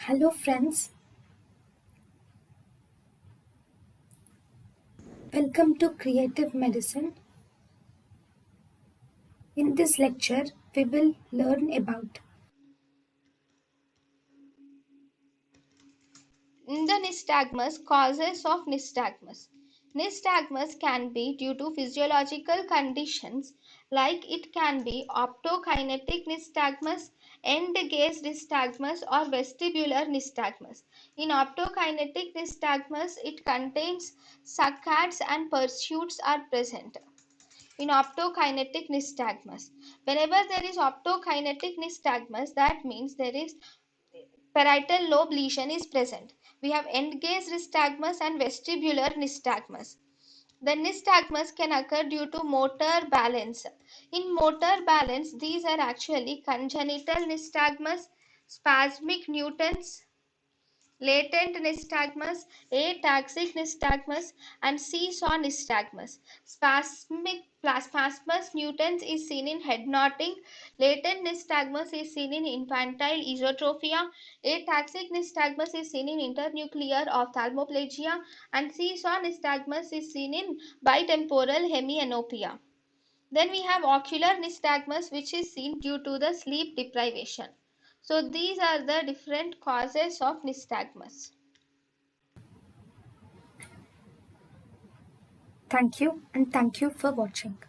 Hello friends, welcome to Creative Medicine. In this lecture, we will learn about The nystagmus causes of nystagmus. Nystagmus can be due to physiological conditions like it can be optokinetic nystagmus, end-gaze nystagmus or vestibular nystagmus. In optokinetic nystagmus, it contains saccades and pursuits are present. In optokinetic nystagmus, whenever there is optokinetic nystagmus, that means there is parietal lobe lesion is present. We have end-gaze nystagmus and vestibular nystagmus. The nystagmus can occur due to motor balance. In motor balance, these are actually congenital nystagmus, spasmic Newton's, latent nystagmus, ataxic nystagmus, and seesaw nystagmus. Spasmus Newton's is seen in head nodding. Latent nystagmus is seen in infantile esotropia. Ataxic nystagmus is seen in internuclear ophthalmoplegia, and seesaw nystagmus is seen in bitemporal hemianopia. Then we have ocular nystagmus, which is seen due to the sleep deprivation. So these are the different causes of nystagmus. thank you and thank you for watching.